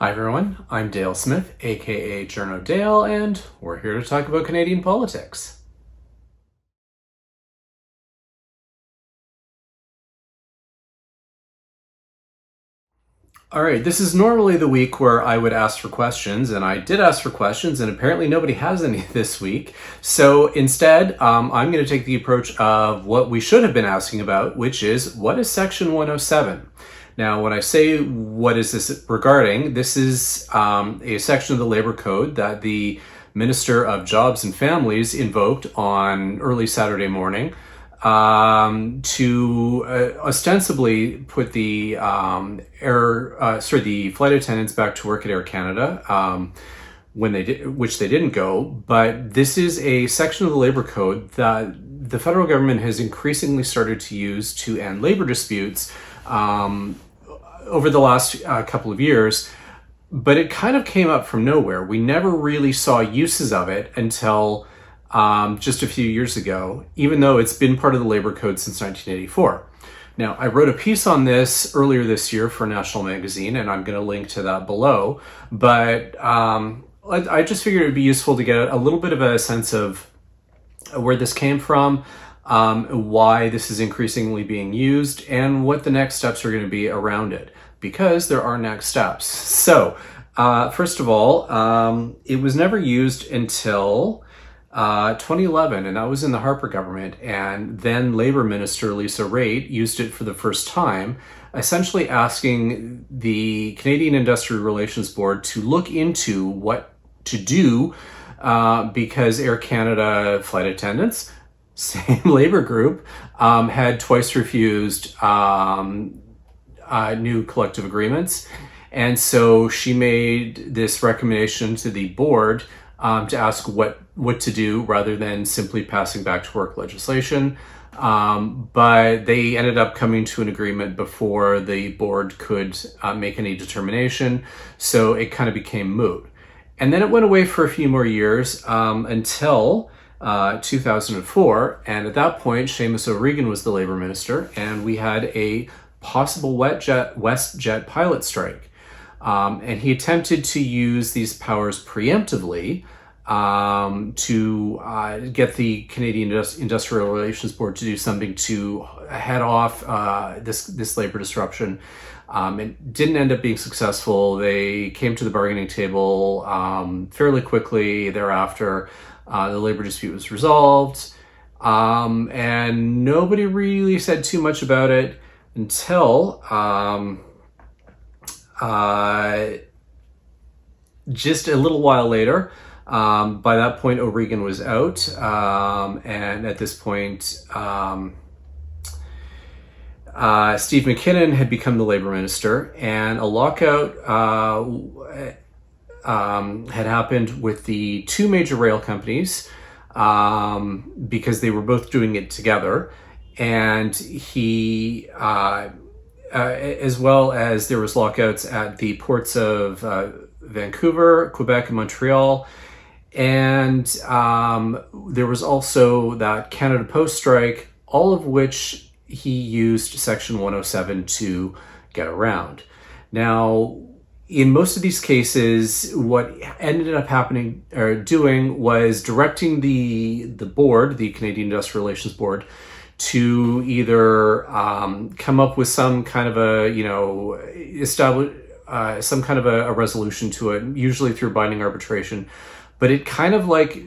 Hi everyone, I'm Dale Smith, aka Journo Dale, and we're here to talk about Canadian politics. All right, this is normally the week where I would ask for questions, and I did ask for questions, and apparently nobody has any this week. So instead, I'm going to take the approach of what we should have been asking about, which is what is Section 107? Now, when I say what is this regarding, this is a section of the Labor Code that the Minister of Jobs and Families invoked on early Saturday morning to ostensibly put the the flight attendants back to work at Air Canada when they did, which they didn't go. But this is a section of the Labor Code that the federal government has increasingly started to use to end labor disputes over the last couple of years. But it kind of came up from nowhere. We never really saw uses of it until just a few years ago, even though it's been part of the Labor Code since 1984. Now, I wrote a piece on this earlier this year for National Magazine, and I'm going to link to that below. But I just figured it would be useful to get a little bit of a sense of where this came from, why this is increasingly being used, and what the next steps are going to be around it, because there are next steps. So, first of all, it was never used until 2011, and that was in the Harper government, and then Labor Minister Lisa Raitt used it for the first time, essentially asking the Canadian Industrial Relations Board to look into what to do because Air Canada flight attendants, same labor group, had twice refused new collective agreements. And so she made this recommendation to the board to ask what to do rather than simply passing back to work legislation. But they ended up coming to an agreement before the board could make any determination. So it kind of became moot. And then it went away for a few more years until 2004. And at that point, Seamus O'Regan was the labor minister, and we had a possible WestJet pilot strike. And he attempted to use these powers preemptively to get the Canadian Industrial Relations Board to do something to head off this labor disruption. It didn't end up being successful. They came to the bargaining table fairly quickly thereafter. The labor dispute was resolved, and nobody really said too much about it until just a little while later. By that point, O'Regan was out, and at this point, Steve McKinnon had become the labor minister, and a lockout had happened with the two major rail companies because they were both doing it together, and he as well as there was lockouts at the ports of Vancouver, Quebec, and Montreal. And there was also that Canada Post strike, all of which he used Section 107 to get around. Now, in most of these cases, what ended up happening or doing was directing the board, the Canadian Industrial Relations Board, to either come up with some kind of a, establish some kind of a resolution to it, usually through binding arbitration. But it kind of like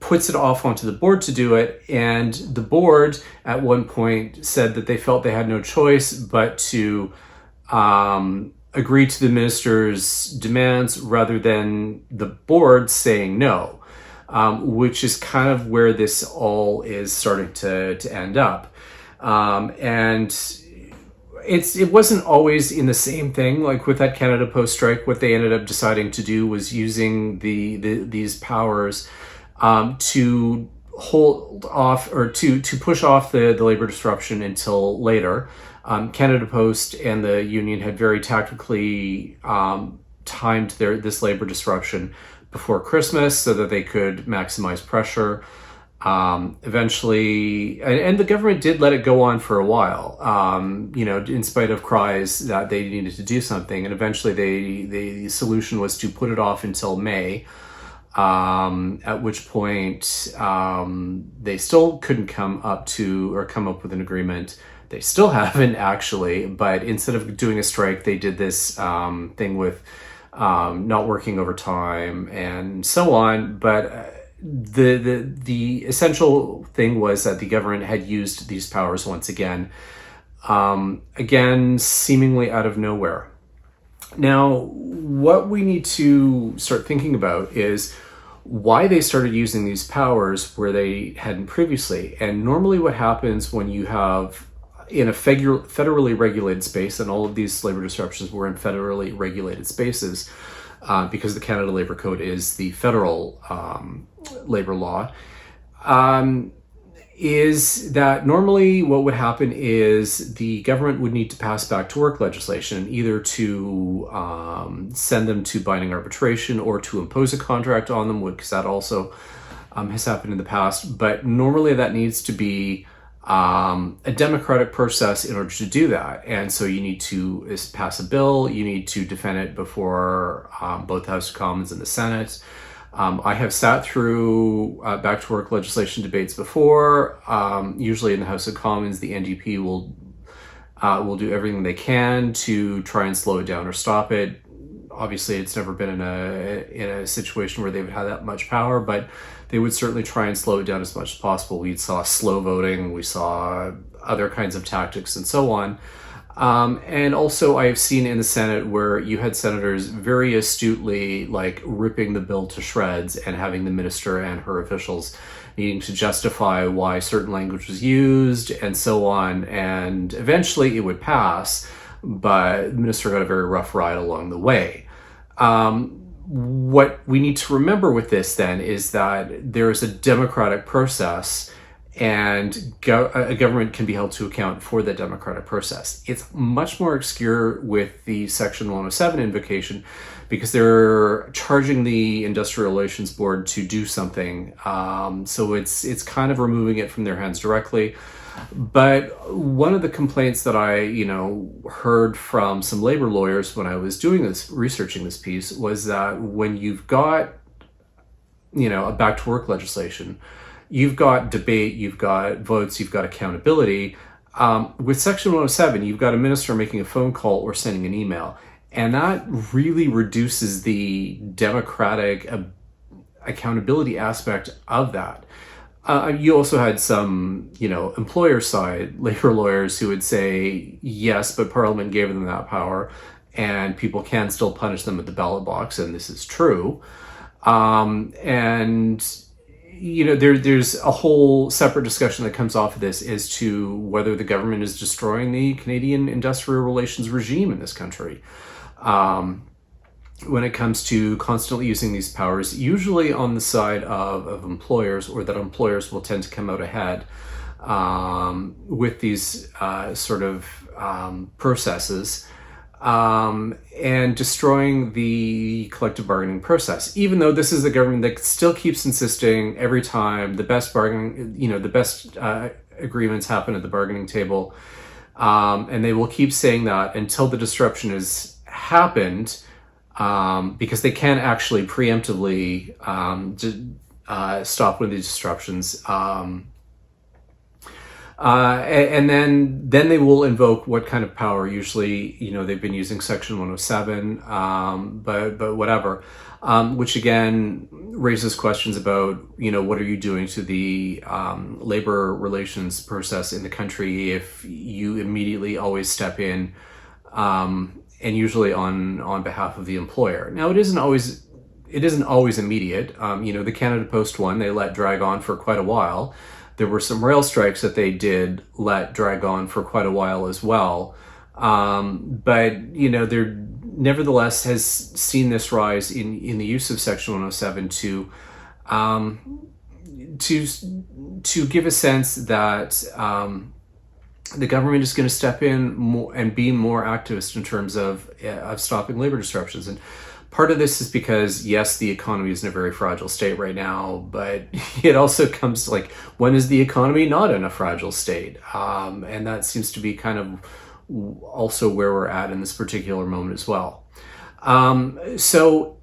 puts it off onto the board to do it. And the board at one point said that they felt they had no choice but to agree to the minister's demands rather than the board saying no. Which is kind of where this all is starting to end up. And it wasn't always in the same thing. Like with that Canada Post strike, what they ended up deciding to do was using these powers to hold off or to push off the labor disruption until later. Canada Post and the union had very tactically timed this labor disruption before Christmas so that they could maximize pressure. Eventually, and the government did let it go on for a while, in spite of cries that they needed to do something. And eventually, the solution was to put it off until May, at which point they still couldn't come up with an agreement. They still haven't actually, but instead of doing a strike, they did this thing with not working overtime and so on. But the essential thing was that the government had used these powers once again, seemingly out of nowhere. Now, what we need to start thinking about is why they started using these powers where they hadn't previously. And normally what happens when you have in a federally regulated space, and all of these labor disruptions were in federally regulated spaces, because the Canada Labor Code is the federal labor law, is that normally what would happen is the government would need to pass back to work legislation, either to send them to binding arbitration or to impose a contract on them, because that also has happened in the past. But normally that needs to be a democratic process in order to do that. And so you need to pass a bill, you need to defend it before both the House of Commons and the Senate. I have sat through back to work legislation debates before. Usually in the House of Commons, the NDP will do everything they can to try and slow it down or stop it. Obviously, it's never been in a situation where they've had that much power, but they would certainly try and slow it down as much as possible. We saw slow voting, we saw other kinds of tactics and so on. And also I have seen in the Senate where you had senators very astutely ripping the bill to shreds and having the minister and her officials needing to justify why certain language was used and so on. And eventually it would pass, but the minister got a very rough ride along the way. What we need to remember with this then is that there is a democratic process, and a government can be held to account for the democratic process. It's much more obscure with the Section 107 invocation because they're charging the Industrial Relations Board to do something. So it's kind of removing it from their hands directly. But one of the complaints that I, heard from some labor lawyers when I was researching this piece, was that when you've got, a back to work legislation, you've got debate, you've got votes, you've got accountability. With Section 107, you've got a minister making a phone call or sending an email. And that really reduces the democratic accountability aspect of that. You also had some, employer side labor lawyers who would say, yes, but Parliament gave them that power and people can still punish them at the ballot box. And this is true. There's a whole separate discussion that comes off of this as to whether the government is destroying the Canadian industrial relations regime in this country. When it comes to constantly using these powers, usually on the side of employers, or that employers will tend to come out ahead with these processes, and destroying the collective bargaining process. Even though this is the government that still keeps insisting every time the best agreements happen at the bargaining table, and they will keep saying that until the disruption has happened. Because they can actually preemptively stop one of these disruptions. And then they will invoke what kind of power. Usually, they've been using Section 107, but whatever. Which again raises questions about, what are you doing to the labor relations process in the country if you immediately always step in, and usually on behalf of the employer. Now, it isn't always immediate. The Canada Post one, they let drag on for quite a while. There were some rail strikes that they did let drag on for quite a while as well. But there nevertheless has seen this rise in the use of Section 107 to give a sense that the government is going to step in more and be more activist in terms of stopping labor disruptions. And Part of this is because, yes, the economy is in a very fragile state right now, but it also comes to, like, when is the economy not in a fragile state? And that seems to be kind of also where we're at in this particular moment as well. So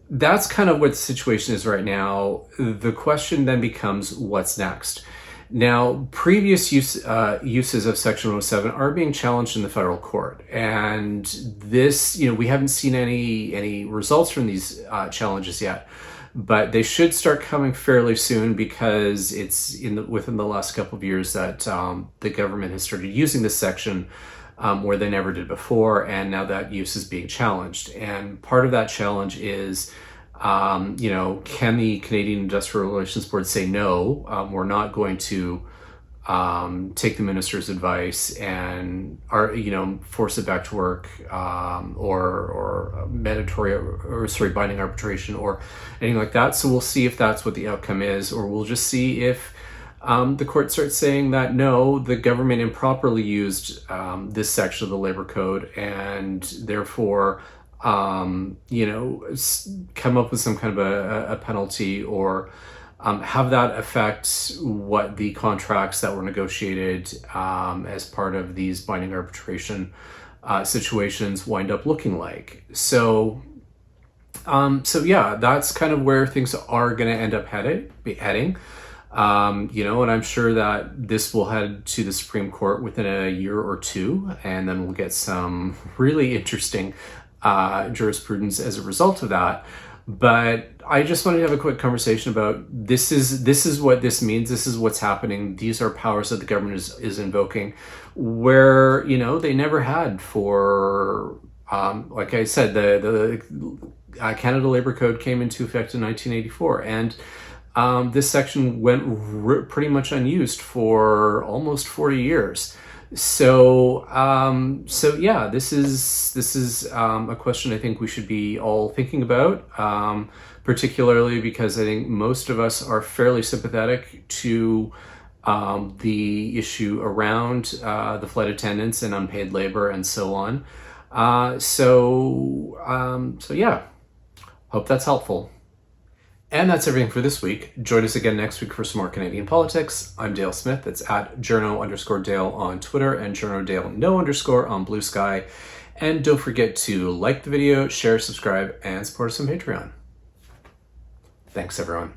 that's kind of what the situation is right now. The question then becomes, what's next? Now, previous uses of Section 107 are being challenged in the federal court, and this, we haven't seen any results from these challenges yet, but they should start coming fairly soon, because it's within the last couple of years that the government has started using this section where they never did before, and now that use is being challenged. And part of that challenge is, can the Canadian Industrial Relations Board say no? We're not going to take the minister's advice and force it back to work, or mandatory or binding arbitration or anything like that. So we'll see if that's what the outcome is, or we'll just see if the court starts saying that no, the government improperly used this section of the labor code, and therefore come up with some kind of a penalty, or have that affect what the contracts that were negotiated as part of these binding arbitration situations wind up looking like. So yeah, that's kind of where things are going to end up heading. And I'm sure that this will head to the Supreme Court within a year or two, and then we'll get some really interesting jurisprudence as a result of that. But I just wanted to have a quick conversation about this is what this means. This is what's happening. These are powers that the government is invoking, where they never had for like I said, the Canada Labor Code came into effect in 1984, and this section went pretty much unused for almost 40 years. So yeah, this is a question I think we should be all thinking about, particularly because I think most of us are fairly sympathetic to the issue around the flight attendants and unpaid labor and so on. So yeah, hope that's helpful. And that's everything for this week. Join us again next week for some more Canadian politics. I'm Dale Smith. That's at journo_Dale on Twitter and journodale_no_ on Bluesky. And don't forget to like the video, share, subscribe, and support us on Patreon. Thanks, everyone.